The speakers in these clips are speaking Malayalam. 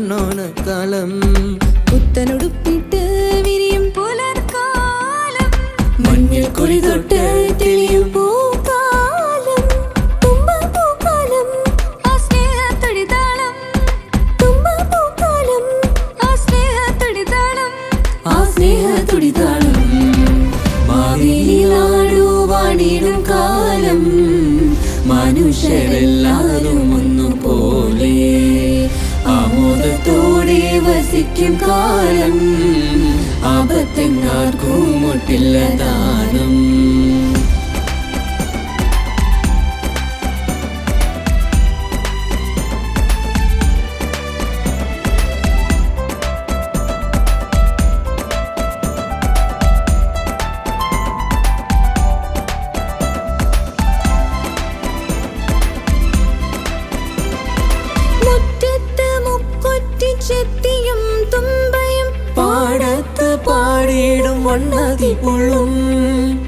പൊന്നോണക്കാലം പുത്തനുടുപ്പിട്ട് വിരിയും പുലർക്കാലം മഞ്ഞിൽ കുറി തൊട്ട് തെളിയും പൂക്കാലം തുമ്പപ്പൂക്കാലം ആ സ്നേഹത്തുടിതാളം തുമ്പപ്പൂക്കാലം ആ സ്നേഹത്തുടിതാളം ആ സ്നേഹത്തുടിതാളം മാവേലിനാടു വാണിടും കാലം മനുഷ്യരെല്ലാരും ഒന്നുപോലെ ആമോദത്തോടെ വസിക്കും കാലം ആപത്തെങ്ങാർക്കും മുട്ടില്ല ദാനം ചെത്തിയും തുമ്പയും പാടത്ത് പാടിയിടും വണ്ണതി പുള്ളും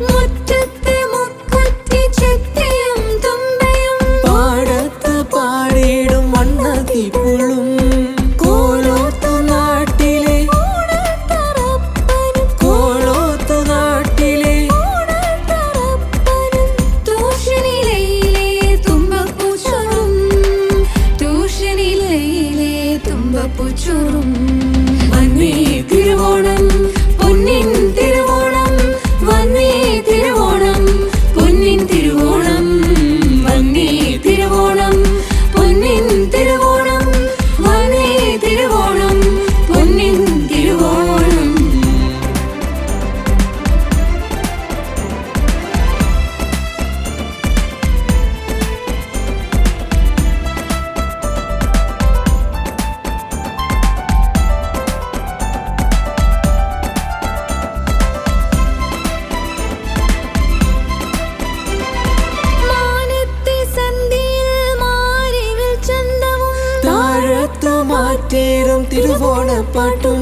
മുറ്റത്ത് മുക്കുറ്റി ചെത്തിയും തുമ്പയും പാടത്ത് പാടിയിടും വണ്ണതി പുള്ളും കോലോത്തു നാട്ടിലെ കോലോത്തു നാട്ടിലെ ട്യൂഷനിലയിലെ തുമ്പപ്പൂച്ചോറും ട്യൂഷനിലയിലെ തുമ്പപ്പൂച്ചോറും വന്നേ തിരുവോണം പൊന്നിൻ തിരുവോണം വന്നേ തിരുവോണം പൊന്നിൻ തിരുവോണം വന്നേ തിരുവോണം പൊന്നിൻ തിരുവോണം വന്നേ തിരുവോണം പൊന്നിൻ തിരുവോണം താഴത്തു മാറ്റേറും തിരുവോണപ്പാട്ടും